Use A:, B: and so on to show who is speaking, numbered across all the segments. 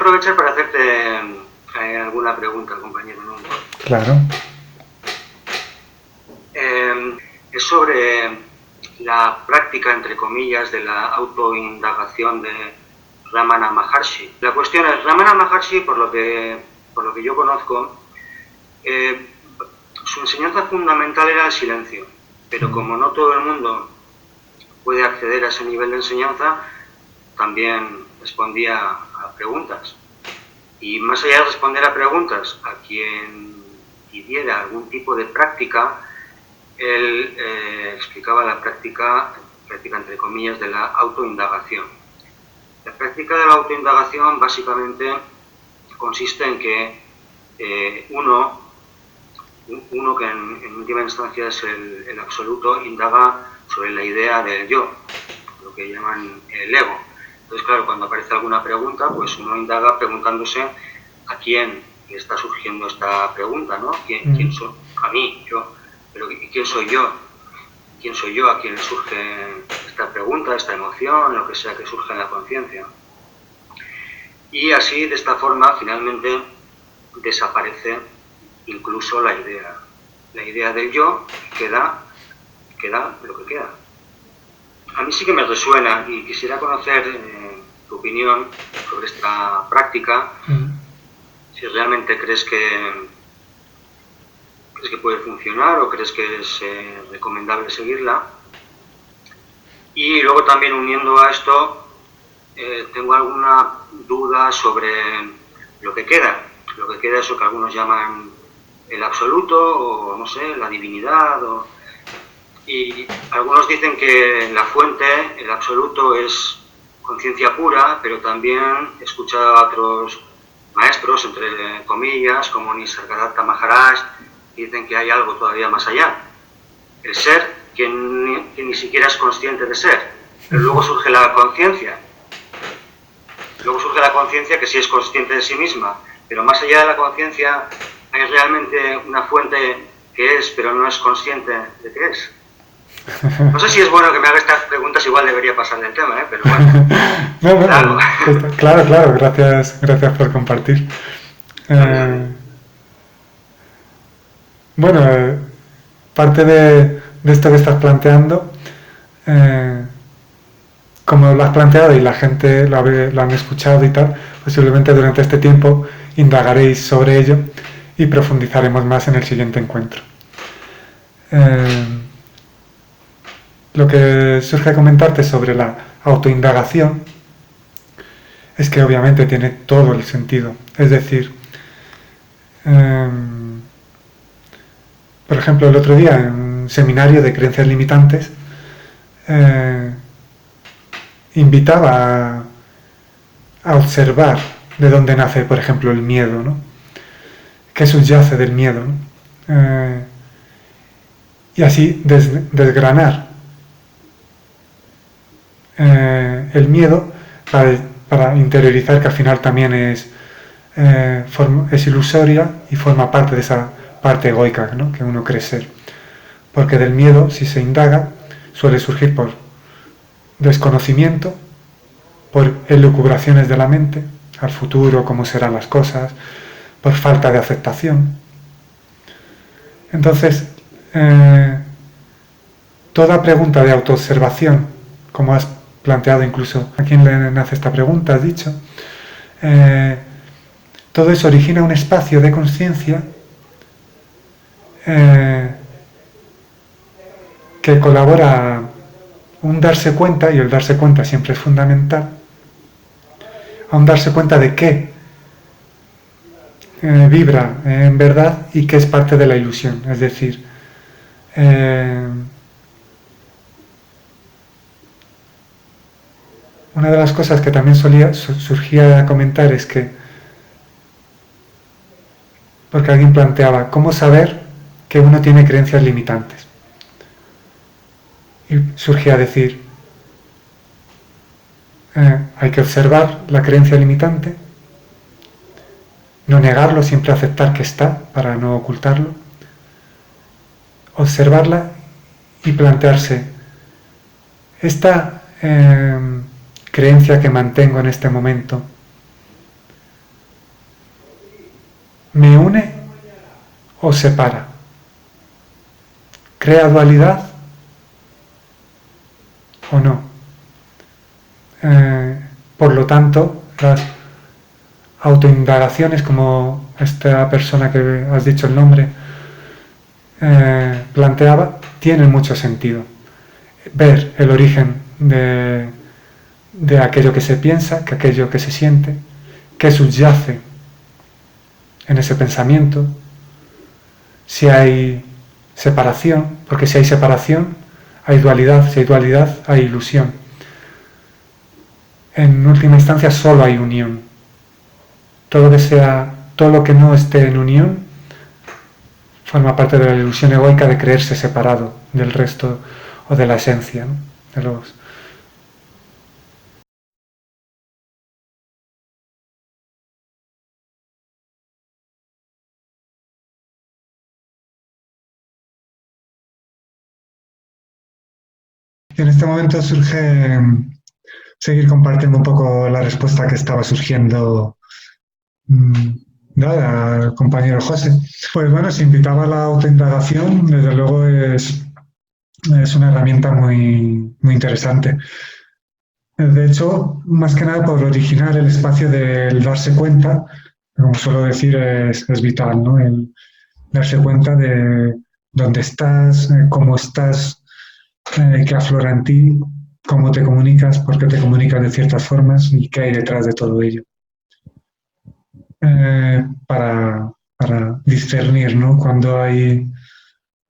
A: aprovechar para hacerte alguna pregunta, compañero, ¿no?
B: Claro.
A: Es sobre la práctica, entre comillas, de la autoindagación de Ramana Maharshi. La cuestión es, Ramana Maharshi, por lo que yo conozco, su enseñanza fundamental era el silencio, pero como no todo el mundo puede acceder a ese nivel de enseñanza, también respondía a preguntas. Y más allá de responder a preguntas a quien pidiera algún tipo de práctica, él explicaba la práctica entre comillas, de la autoindagación. La práctica de la autoindagación básicamente consiste en que uno que en última instancia es el absoluto, indaga sobre la idea del yo, lo que llaman el ego. Entonces, claro, cuando aparece alguna pregunta, pues uno indaga preguntándose a quién le está surgiendo esta pregunta, ¿no? ¿Quién soy? A mí, yo. Pero ¿quién soy yo? ¿Quién soy yo a quien le surge esta pregunta, esta emoción, lo que sea que surja en la conciencia? Y así, de esta forma, finalmente desaparece incluso la idea del yo, queda lo que queda. A mí sí que me resuena y quisiera conocer tu opinión sobre esta práctica, si realmente crees que puede funcionar o crees que es recomendable seguirla. Y luego también, uniendo a esto, tengo alguna duda sobre lo que queda. Lo que queda es lo que algunos llaman el absoluto, o no sé, la divinidad, y algunos dicen que la fuente, el absoluto, es conciencia pura, pero también he escuchado a otros maestros, entre comillas, como Nisargadatta Maharaj, que dicen que hay algo todavía más allá. El ser, que ni siquiera es consciente de ser. Pero luego surge la conciencia. Luego surge la conciencia que sí es consciente de sí misma. Pero más allá de la conciencia hay realmente una fuente que es, pero no es consciente de que es. No sé si es bueno que me haga estas preguntas, igual debería pasar del tema, pero bueno.
B: Claro, gracias por compartir. Bueno, parte de esto que estás planteando, como lo has planteado y la gente lo han escuchado y tal, posiblemente durante este tiempo indagaréis sobre ello y profundizaremos más en el siguiente encuentro. Lo que surge a comentarte sobre la autoindagación es que obviamente tiene todo el sentido. Es decir, por ejemplo, el otro día en un seminario de creencias limitantes invitaba a observar de dónde nace, por ejemplo, el miedo, ¿no? ¿Qué subyace del miedo, ¿no? Y así desgranar el miedo para interiorizar que al final también es ilusoria y forma parte de esa parte egoica, ¿no? Que uno cree ser. Porque del miedo, si se indaga, suele surgir por desconocimiento, por elucubraciones de la mente al futuro, cómo serán las cosas, por falta de aceptación. Entonces, toda pregunta de autoobservación, como has planteado incluso a quién le nace esta pregunta, has dicho, todo eso origina un espacio de conciencia que colabora un darse cuenta, y el darse cuenta siempre es fundamental, a un darse cuenta de qué vibra en verdad y qué es parte de la ilusión. Es decir, una de las cosas que también surgía a comentar es que, porque alguien planteaba, ¿cómo saber que uno tiene creencias limitantes? Y surgía a decir, hay que observar la creencia limitante, no negarlo, siempre aceptar que está para no ocultarlo, observarla y plantearse, esta creencia que mantengo en este momento ¿Me une o separa? ¿Crea dualidad o no? Por lo tanto, las autoindagaciones, como esta persona que has dicho el nombre planteaba, tienen mucho sentido. Ver el origen de aquello que se piensa, que aquello que se siente, qué subyace en ese pensamiento, si hay separación, porque si hay separación hay dualidad, si hay dualidad hay ilusión. En última instancia solo hay unión. Todo lo que no esté en unión forma parte de la ilusión egoica de creerse separado del resto o de la esencia, ¿no? De los...
C: Y en este momento surge seguir compartiendo un poco la respuesta que estaba surgiendo al compañero José. Pues bueno, se invitaba a la autoindagación, desde luego es una herramienta muy interesante. De hecho, más que nada por originar el espacio del darse cuenta, como suelo decir, es vital, ¿no? El darse cuenta de dónde estás, cómo estás, qué aflora en ti, cómo te comunicas, por qué te comunicas de ciertas formas y qué hay detrás de todo ello. Para discernir, ¿no? Cuando hay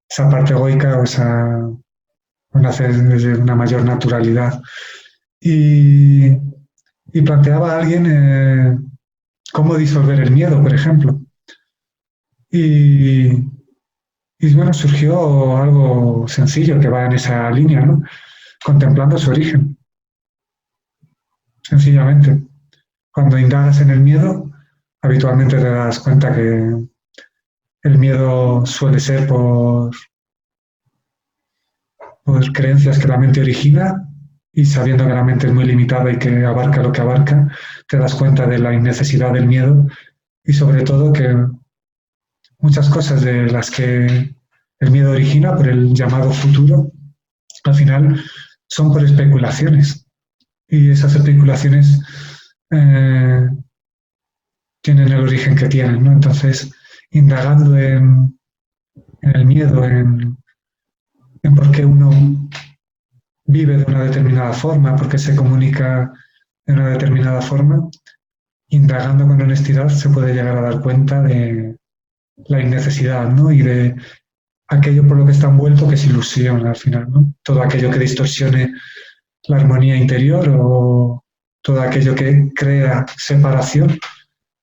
C: esa parte egoica o nace desde una mayor naturalidad. Y planteaba a alguien cómo disolver el miedo, por ejemplo. Y bueno, surgió algo sencillo que va en esa línea, ¿no? Contemplando su origen, sencillamente. Cuando indagas en el miedo, habitualmente te das cuenta que el miedo suele ser por creencias que la mente origina y sabiendo que la mente es muy limitada y que abarca lo que abarca, te das cuenta de la innecesidad del miedo y sobre todo que muchas cosas de las que el miedo origina por el llamado futuro, al final son por especulaciones y esas especulaciones tienen el origen que tienen, ¿no? Entonces, indagando en el miedo, en por qué uno vive de una determinada forma, por qué se comunica de una determinada forma, indagando con honestidad se puede llegar a dar cuenta de la innecesidad, ¿no? Y de aquello por lo que está envuelto que es ilusión al final, ¿no? Todo aquello que distorsione la armonía interior o todo aquello que crea separación,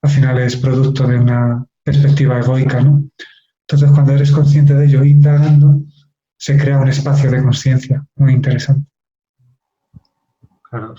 C: al final es producto de una perspectiva egoica, ¿no? Entonces, cuando eres consciente de ello, indagando, se crea un espacio de conciencia muy interesante.
B: Claro,